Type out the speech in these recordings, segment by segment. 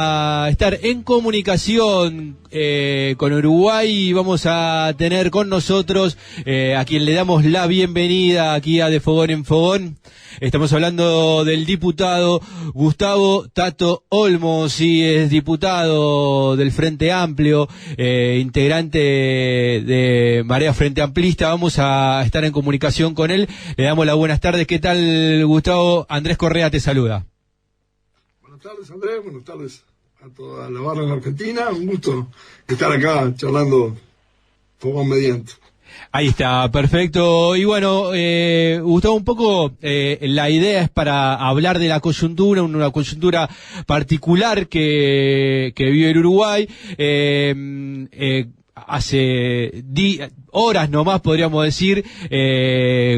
a estar en comunicación con Uruguay y vamos a tener con nosotros a quien le damos la bienvenida aquí a De Fogón en Fogón. Estamos hablando del diputado Gustavo Tato Olmos, sí, es diputado del Frente Amplio, integrante de Marea Frente Amplista. Vamos a estar en comunicación con él. Le damos las buenas tardes. ¿Qué tal, Gustavo? Andrés Correa te saluda. Buenas tardes, Andrés. Buenas tardes a toda la barra en la Argentina. Un gusto estar acá charlando Fogón mediante. Ahí está, perfecto. Y bueno, Gustavo, un poco la idea es para hablar de la coyuntura, una coyuntura particular que vive el Uruguay. Hace horas nomás, podríamos decir,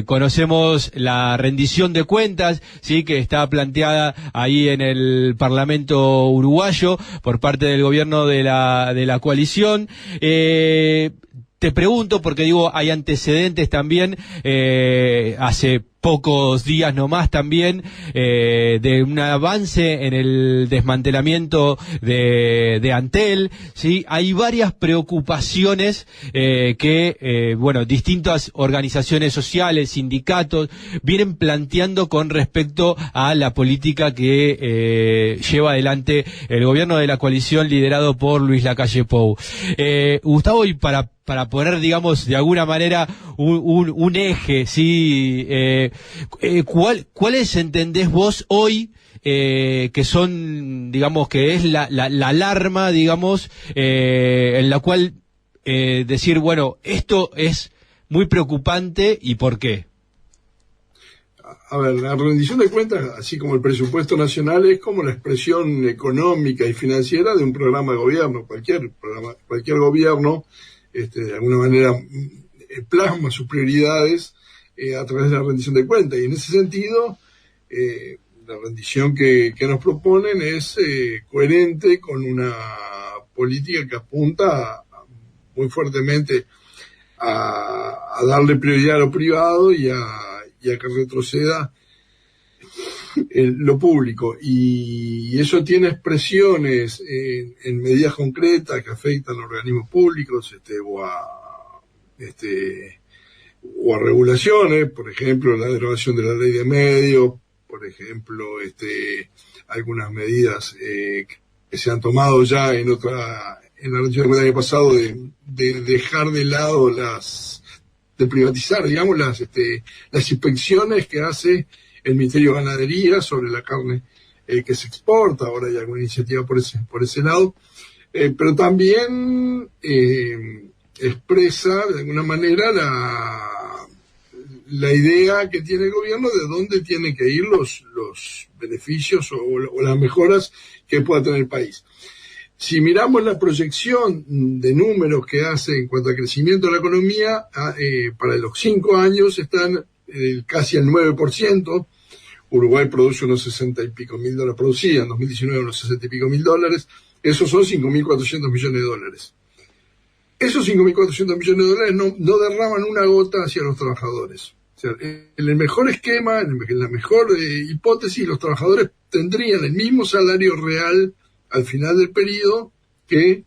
conocemos la rendición de cuentas, sí, que está planteada ahí en el Parlamento uruguayo por parte del gobierno de la coalición. Te pregunto, porque digo, hay antecedentes también, hace pocos días nomás también, de un avance en el desmantelamiento de Antel, ¿sí? Hay varias preocupaciones que, bueno, distintas organizaciones sociales, sindicatos, vienen planteando con respecto a la política que lleva adelante el gobierno de la coalición liderado por Luis Lacalle Pou. Gustavo, y para poner, digamos, de alguna manera un eje, ¿sí? ¿Cuáles entendés vos hoy que son, digamos, que es la alarma, digamos, en la cual decir, bueno, esto es muy preocupante y por qué? A ver, la rendición de cuentas, así como el presupuesto nacional, es como la expresión económica y financiera de un programa de gobierno. Cualquier gobierno, de alguna manera, plasma sus prioridades a través de la rendición de cuentas. Y en ese sentido, la rendición que nos proponen es coherente con una política que apunta muy fuertemente a darle prioridad a lo privado y a que retroceda lo público. Y eso tiene expresiones en medidas concretas que afectan a organismos públicos o a regulaciones, por ejemplo, la derogación de la ley de medios, por ejemplo, algunas medidas que se han tomado ya en la rendición del año pasado de dejar de lado de privatizar, digamos, las inspecciones que hace el Ministerio de Ganadería sobre la carne que se exporta. Ahora hay alguna iniciativa por ese lado, pero también expresa de alguna manera la idea que tiene el gobierno de dónde tienen que ir los beneficios o las mejoras que pueda tener el país. Si miramos la proyección de números que hace en cuanto al crecimiento de la economía, para los 5 años están casi al 9%. Uruguay produce unos 60 y pico mil dólares, producía en 2019 unos 60 y pico mil dólares. Esos son 5.400 millones de dólares. Esos 5.400 millones de dólares no derraman una gota hacia los trabajadores. O sea, en el mejor esquema, en la mejor hipótesis, los trabajadores tendrían el mismo salario real al final del periodo que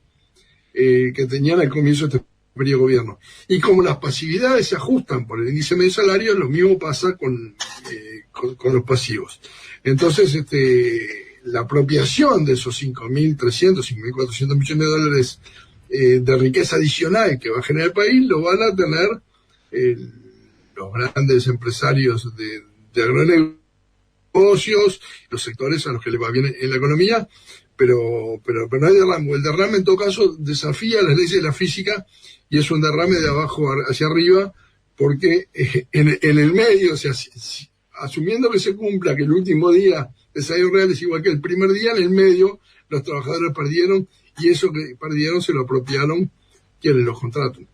tenían al comienzo de este periodo de gobierno. Y como las pasividades se ajustan por el índice medio salario, lo mismo pasa con los pasivos. Entonces, la apropiación de esos 5.300, 5.400 millones de dólares de riqueza adicional que va a generar el país, lo van a tener los grandes empresarios de agronegocios, los sectores a los que les va bien en la economía, pero no hay derrame. El derrame en todo caso desafía las leyes de la física y es un derrame de abajo hacia arriba, porque en el medio, o sea, asumiendo que se cumpla que el último día de salario real es igual que el primer día, en el medio los trabajadores perdieron, y eso que perdieron se lo apropiaron quienes los contratan.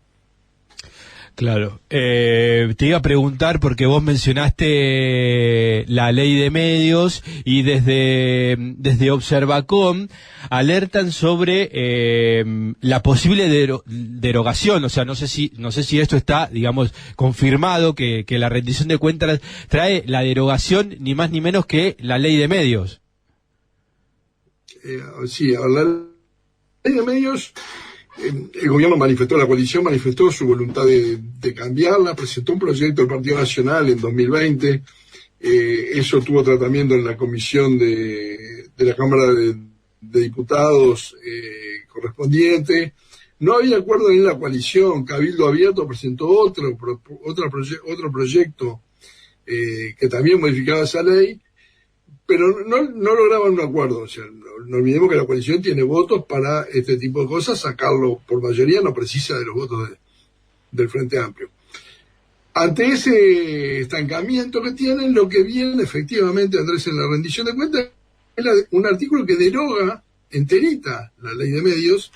Claro. Te iba a preguntar, porque vos mencionaste la ley de medios y desde Observacom alertan sobre la posible derogación. O sea, no sé si esto está, digamos, confirmado, que la rendición de cuentas trae la derogación ni más ni menos que la ley de medios. Sí, a ver, la ley de medios, el gobierno manifestó, la coalición manifestó su voluntad de cambiarla, presentó un proyecto del Partido Nacional en 2020, eso tuvo tratamiento en la comisión de la Cámara de Diputados correspondiente. No había acuerdo en la coalición. Cabildo Abierto presentó otro proyecto que también modificaba esa ley, pero no lograban un acuerdo. O sea, no olvidemos que la coalición tiene votos para este tipo de cosas, sacarlo por mayoría no precisa de los votos del Frente Amplio. Ante ese estancamiento que tienen, lo que viene efectivamente, Andrés, en la rendición de cuentas, es un artículo que deroga enterita la ley de medios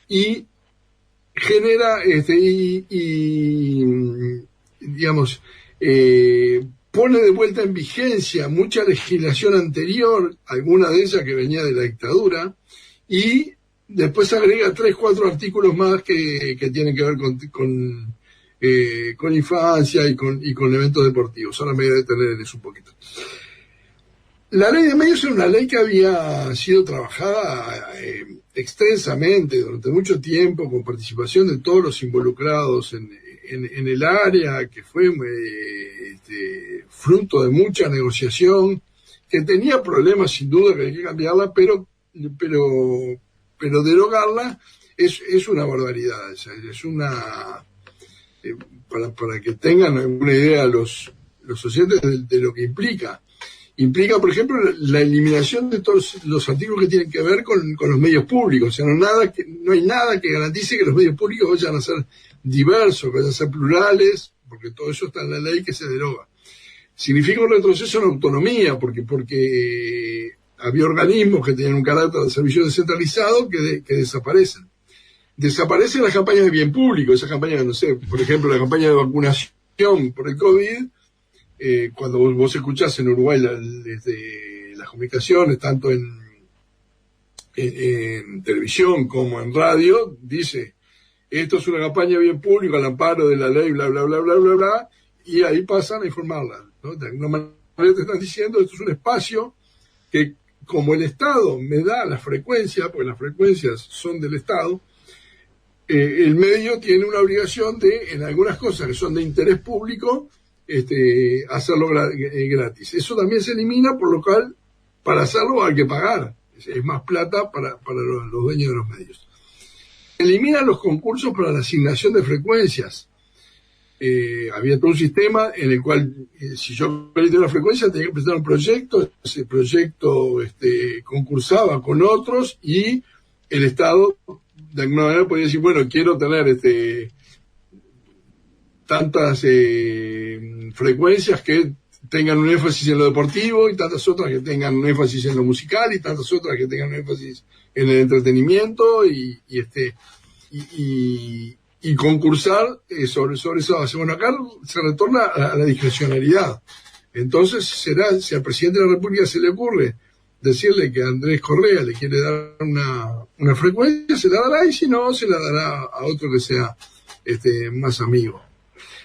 y genera digamos, pone de vuelta en vigencia mucha legislación anterior, alguna de ellas que venía de la dictadura, y después agrega 3-4 artículos más que tienen que ver con infancia y con eventos deportivos. Ahora me voy a detener en eso un poquito. La ley de medios era una ley que había sido trabajada extensamente durante mucho tiempo, con participación de todos los involucrados en el área, que fue fruto de mucha negociación, que tenía problemas sin duda, que hay que cambiarla, pero derogarla es una barbaridad. Es una... para que tengan alguna idea los oyentes de lo que implica. Implica, por ejemplo, la eliminación de todos los artículos que tienen que ver con los medios públicos. O sea, no hay nada que garantice que los medios públicos vayan a ser diversos, vayan a ser plurales, porque todo eso está en la ley que se deroga. Significa un retroceso en autonomía, porque había organismos que tenían un carácter de servicio descentralizado que desaparecen. Desaparecen las campañas de bien público, esas campañas, no sé, por ejemplo, la campaña de vacunación por el COVID. Cuando vos escuchás en Uruguay las comunicaciones, tanto en televisión como en radio, dice, esto es una campaña de bien público al amparo de la ley, bla, bla, bla, bla, bla, bla, y ahí pasan a informarla, ¿no? De alguna manera te están diciendo, esto es un espacio que, como el Estado me da las frecuencias, porque las frecuencias son del Estado, el medio tiene una obligación de, en algunas cosas que son de interés público, hacerlo gratis. Eso también se elimina, por lo cual para hacerlo hay que pagar. Es más plata para los dueños de los medios. Eliminan los concursos para la asignación de frecuencias. Había todo un sistema en el cual, si yo quería una frecuencia, tenía que presentar un proyecto, ese proyecto concursaba con otros y el Estado de alguna manera podía decir, bueno, quiero tener tantas frecuencias que tengan un énfasis en lo deportivo y tantas otras que tengan un énfasis en lo musical y tantas otras que tengan un énfasis en el entretenimiento y concursar sobre esa base. Bueno, acá se retorna a la discrecionalidad. Entonces si al presidente de la República se le ocurre decirle que Andrés Correa le quiere dar una frecuencia, se la dará, y si no, se la dará a otro que sea más amigo.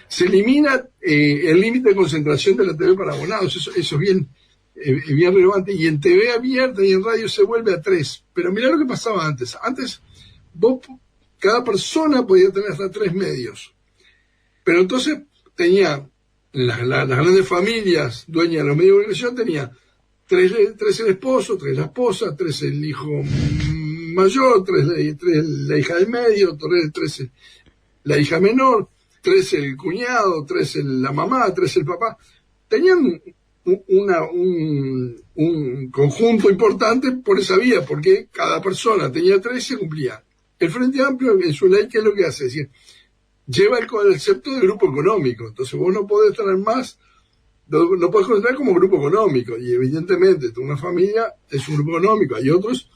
Se elimina el límite de concentración de la TV para abonados, eso es bien relevante, y en TV abierta y en radio se vuelve a 3. Pero mirá lo que pasaba antes. Antes, cada persona podía tener hasta 3 medios. Pero entonces tenía las grandes familias dueñas de los medios de comunicación, tenía 3 el esposo, 3 la esposa, 3 el hijo mayor, 3 la hija del medio, 3 la hija menor, 3 el cuñado, 3 la mamá, 3 el papá. Tenían un conjunto importante por esa vía, porque cada persona tenía 3 y se cumplía. El Frente Amplio en su ley, ¿qué es lo que hace? Es decir, lleva el concepto de grupo económico. Entonces vos no podés tener más, no podés considerar como grupo económico, y evidentemente una familia es un grupo económico. Hay otros,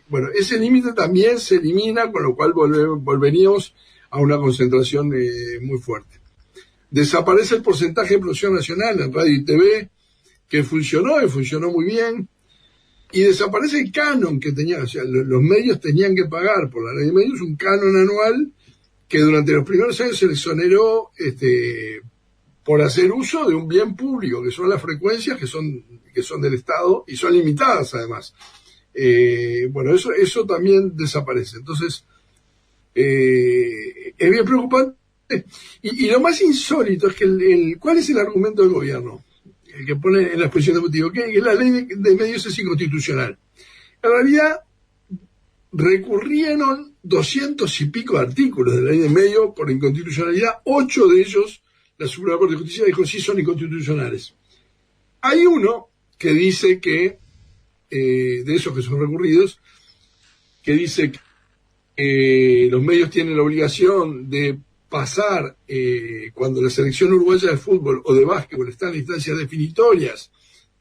bueno, ese límite también se elimina, con lo cual volveríamos a una concentración muy fuerte. Desaparece el porcentaje de producción nacional en radio y TV, que funcionó muy bien, y desaparece el canon que tenía, o sea, los medios tenían que pagar por la ley de medios un canon anual que durante los primeros años se les exoneró por hacer uso de un bien público, que son las frecuencias que son del Estado y son limitadas además. Bueno, eso también desaparece. Entonces, es bien preocupante. Y lo más insólito es que ¿cuál es el argumento del gobierno? El que pone en la exposición de motivo, que la ley de medios es inconstitucional. En realidad, recurrieron 200 y pico artículos de la ley de medios por inconstitucionalidad. 8 de ellos, la Suprema Corte de Justicia dijo sí son inconstitucionales. Hay uno que dice que, de esos que son recurridos, que dice que los medios tienen la obligación de pasar, cuando la selección uruguaya de fútbol o de básquetbol está en instancias definitorias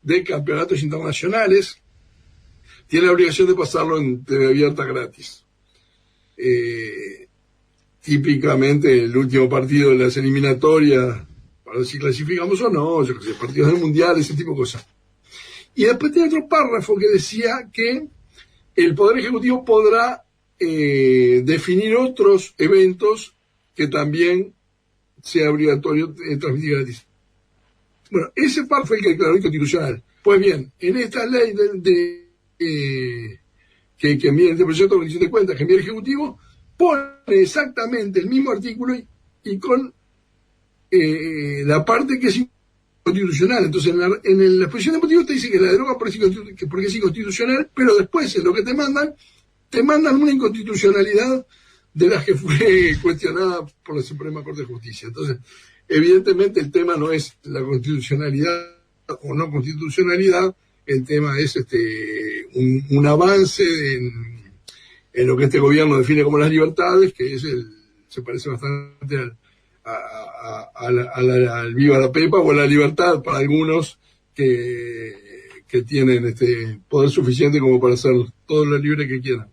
de campeonatos internacionales, tiene la obligación de pasarlo en TV abierta gratis. Típicamente el último partido de las eliminatorias, para ver si clasificamos o no, yo qué sé, partidos del mundial, ese tipo de cosas. Y después tiene otro párrafo que decía que el Poder Ejecutivo podrá definir otros eventos que también sea obligatorio transmitir gratis. Bueno, ese párrafo fue el que declaró inconstitucional. Pues bien, en esta ley que envía el proyecto de rendición de cuentas que envía el Ejecutivo, pone exactamente el mismo artículo y con la parte que es inconstitucional. Entonces, en la exposición de motivos te dice que la deroga porque es inconstitucional, pero después en lo que te mandan una inconstitucionalidad de las que fue cuestionada por la Suprema Corte de Justicia. Entonces, evidentemente el tema no es la constitucionalidad o no constitucionalidad, el tema es un avance en lo que este gobierno define como las libertades, que es se parece bastante al Viva la Pepa o a la libertad para algunos que tienen poder suficiente como para hacer todo lo libre que quieran.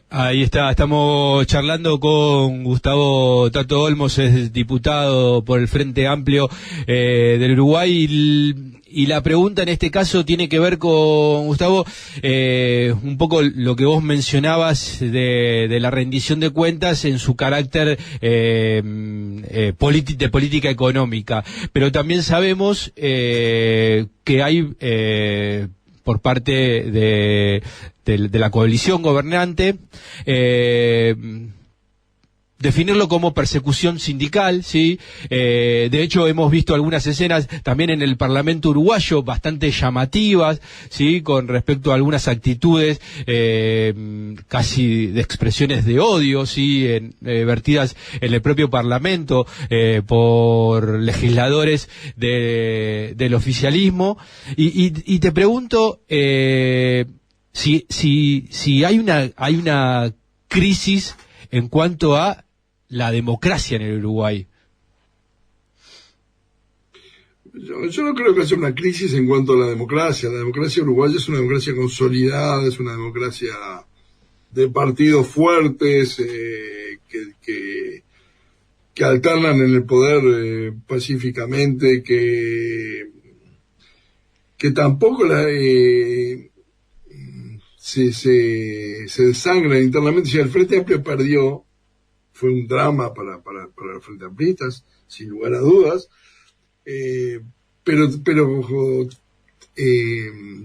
Ahí está, estamos charlando con Gustavo Tato Olmos, es diputado por el Frente Amplio del Uruguay, y la pregunta en este caso tiene que ver con, Gustavo, un poco lo que vos mencionabas de la rendición de cuentas en su carácter de política económica, pero también sabemos que hay por parte de la coalición gobernante, definirlo como persecución sindical, ¿sí? De hecho, hemos visto algunas escenas también en el Parlamento uruguayo bastante llamativas, ¿sí? Con respecto a algunas actitudes casi de expresiones de odio, ¿sí? Vertidas en el propio Parlamento por legisladores del oficialismo. Y te pregunto si hay una crisis en cuanto a la democracia en el Uruguay. Yo no creo que haya una crisis en cuanto a la democracia. La democracia uruguaya es una democracia consolidada, es una democracia de partidos fuertes que alternan en el poder pacíficamente, que tampoco se desangran internamente. Si el Frente Amplio perdió, fue un drama para los Frente Amplistas, sin lugar a dudas, pero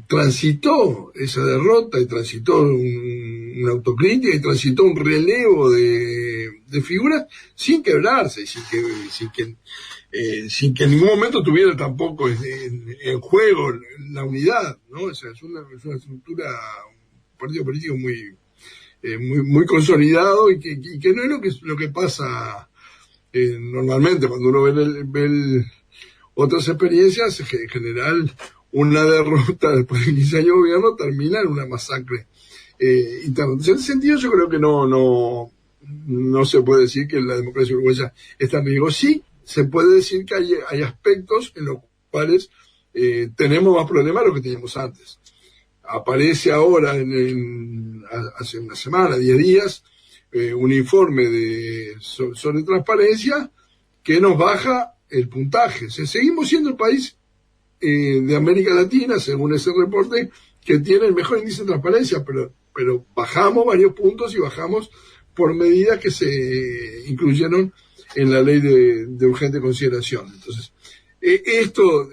transitó esa derrota y transitó una autocrítica y transitó un relevo de figuras sin quebrarse, sin que en ningún momento tuviera tampoco en juego la unidad, ¿no? O sea, es una estructura, un partido político muy consolidado y que no es lo que pasa normalmente cuando uno ve otras experiencias. En general, una derrota después de 15 años de gobierno termina en una masacre interna. Entonces, en ese sentido yo creo que no se puede decir que la democracia uruguaya está en riesgo. Sí, se puede decir que hay aspectos en los cuales tenemos más problemas de lo que teníamos antes. Aparece ahora, hace una semana, 10 días, un informe sobre transparencia que nos baja el puntaje. O sea, seguimos siendo el país de América Latina, según ese reporte, que tiene el mejor índice de transparencia, pero bajamos varios puntos y bajamos por medidas que se incluyeron en la ley de urgente consideración. Entonces, esto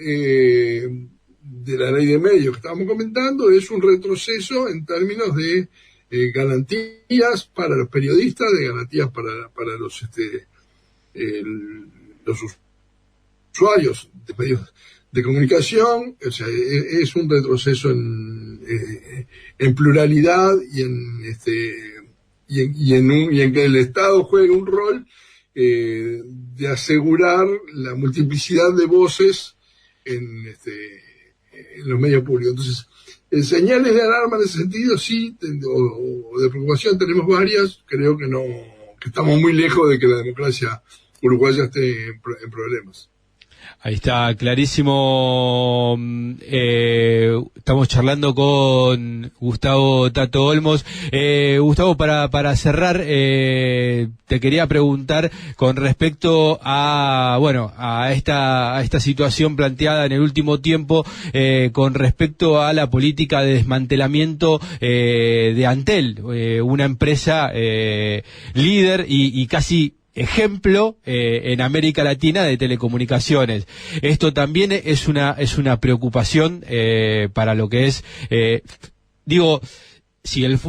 de la ley de medios que estábamos comentando es un retroceso en términos de garantías para los periodistas, de garantías para los usuarios de medios de comunicación. O sea, es un retroceso en pluralidad y en que el Estado juegue un rol de asegurar la multiplicidad de voces en los medios públicos. Entonces, señales de alarma en ese sentido, sí, o de preocupación tenemos varias. Creo que estamos muy lejos de que la democracia uruguaya esté en problemas. Ahí está, clarísimo. Estamos charlando con Gustavo Tato Olmos. Gustavo, para cerrar, te quería preguntar con respecto a esta situación planteada en el último tiempo, con respecto a la política de desmantelamiento de Antel, una empresa líder y casi ejemplo en América Latina de telecomunicaciones. Esto también es una preocupación para lo que es, si el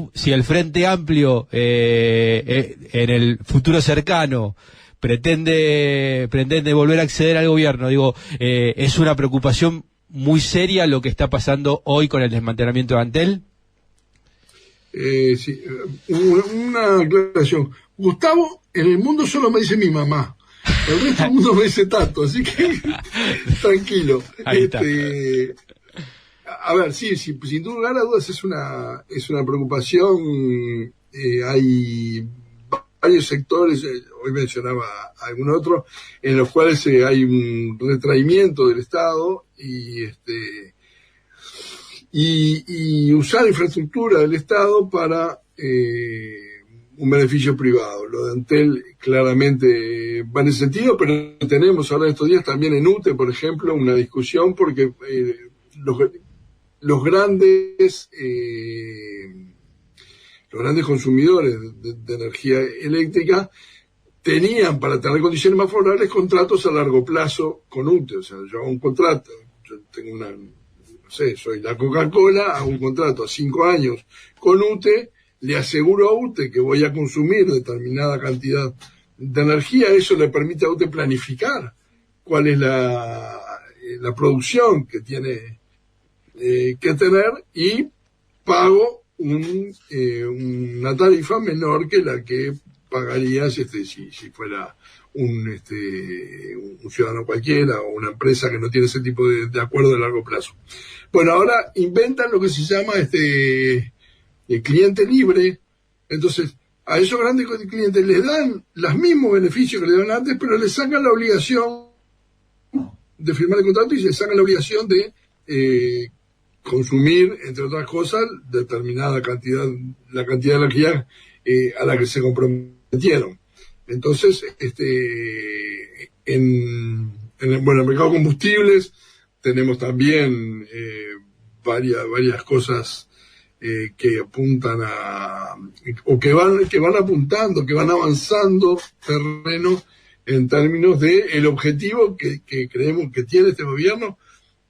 Frente Amplio en el futuro cercano pretende volver a acceder al gobierno, es una preocupación muy seria lo que está pasando hoy con el desmantelamiento de Antel. Sí, una aclaración. Gustavo, en el mundo solo me dice mi mamá. El resto del mundo me dice Tato, así que tranquilo. Ahí está. A ver, sí, sin lugar a dudas es una preocupación. Hay varios sectores, hoy mencionaba algún otro, en los cuales hay un retraimiento del Estado y usar infraestructura del Estado para un beneficio privado. Lo de Antel claramente va en ese sentido, pero tenemos ahora estos días también en UTE, por ejemplo, una discusión porque los grandes consumidores de energía eléctrica tenían, para tener condiciones más favorables, contratos a largo plazo con UTE. O sea, yo hago un contrato, yo tengo soy la Coca-Cola, hago un contrato a 5 años con UTE, le aseguro a UTE que voy a consumir determinada cantidad de energía. Eso le permite a UTE planificar cuál es la producción que tiene que tener, y pago una tarifa menor que la que pagarías si fuera un ciudadano cualquiera o una empresa que no tiene ese tipo de acuerdo de largo plazo. Bueno, ahora inventan lo que se llama el cliente libre. Entonces, a esos grandes clientes les dan los mismos beneficios que le daban antes, pero les sacan la obligación de firmar el contrato y les sacan la obligación de consumir, entre otras cosas, determinada cantidad, la cantidad de energía a la que se comprometieron. Entonces, en el mercado de combustibles tenemos también varias cosas que apuntan o que van apuntando, que van avanzando terreno en términos de el objetivo que creemos que tiene este gobierno,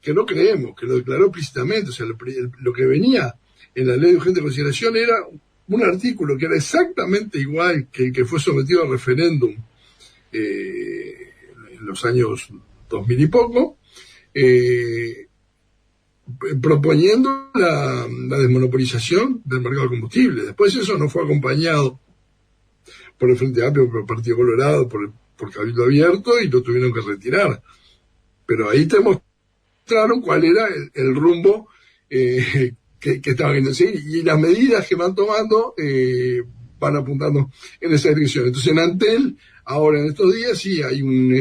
que no creemos, que lo declaró explícitamente. O sea, lo que venía en la ley de urgente consideración era un artículo que era exactamente igual que el que fue sometido al referéndum en los años 2000 y poco, proponiendo la desmonopolización del mercado de combustibles. Después eso no fue acompañado por el Frente Amplio, por el Partido Colorado, por Cabildo Abierto, y lo tuvieron que retirar. Pero ahí te mostraron cuál era el rumbo que estaban queriendo seguir, y las medidas que van tomando van apuntando en esa dirección. Entonces en Antel, ahora en estos días, sí hay un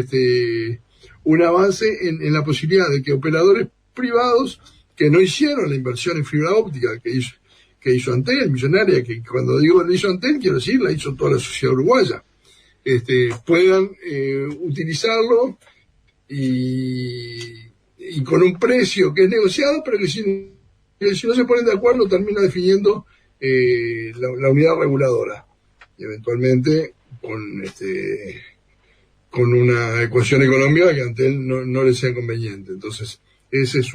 avance en la posibilidad de que operadores privados que no hicieron la inversión en fibra óptica que hizo Antel, millonaria, que cuando digo la hizo Antel, quiero decir, la hizo toda la sociedad uruguaya, puedan utilizarlo y con un precio que es negociado, pero que si no se ponen de acuerdo termina definiendo la unidad reguladora, y eventualmente con una ecuación económica que ante él no le sea conveniente. Entonces ese es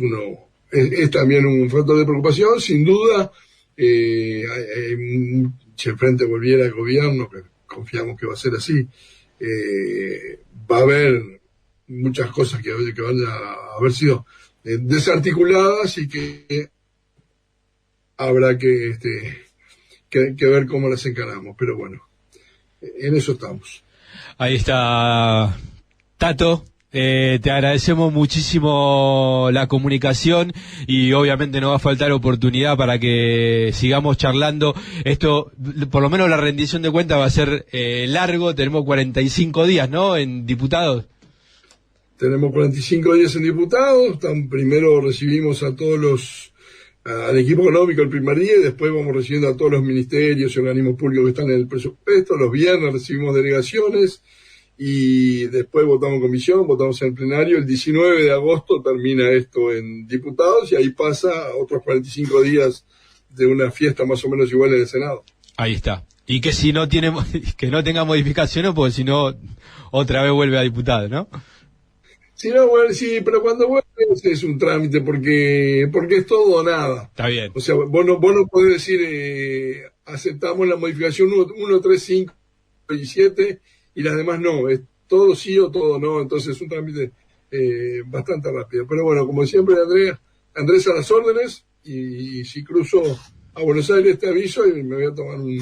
es también un factor de preocupación. Sin duda, si el Frente volviera al gobierno, que confiamos que va a ser así, va a haber muchas cosas que van a haber sido desarticuladas y que habrá que ver cómo las encaramos. Pero bueno, en eso estamos. Ahí está, Tato. Te agradecemos muchísimo la comunicación y obviamente no va a faltar oportunidad para que sigamos charlando. Esto, por lo menos la rendición de cuentas va a ser largo. Tenemos 45 días, ¿no?, en diputados. Tenemos 45 días en diputados. Primero recibimos a al equipo económico el primer día y después vamos recibiendo a todos los ministerios y organismos públicos que están en el presupuesto. Los viernes recibimos delegaciones y después votamos en comisión, votamos en el plenario. El 19 de agosto termina esto en diputados y ahí pasa otros 45 días de una fiesta más o menos igual en el Senado. Ahí está. Y que que no tenga modificaciones, porque si no, otra vez vuelve a diputado, ¿no? Si no, bueno, sí, pero cuando vuelve es un trámite porque es todo o nada. Está bien. O sea, vos no podés decir aceptamos la modificación 1, 3, 5 y 7 y las demás no. Es todo sí o todo no. Entonces es un trámite bastante rápido. Pero bueno, como siempre, Andrés a las órdenes, y si cruzo a Buenos Aires te aviso y me voy a tomar un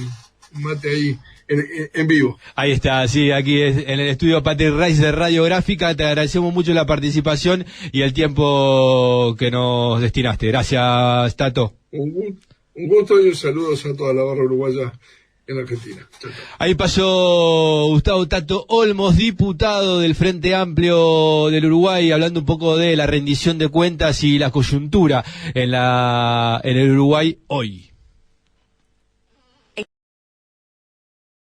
mate ahí en vivo. Ahí está, sí, aquí en el estudio Patrick Rice de Radiográfica. Te agradecemos mucho la participación y el tiempo que nos destinaste. Gracias, Tato. Un gusto y un saludo a toda la barra uruguaya en Argentina. Chau, chau. Ahí pasó Gustavo Tato Olmos, diputado del Frente Amplio del Uruguay, hablando un poco de la rendición de cuentas y la coyuntura en el Uruguay hoy.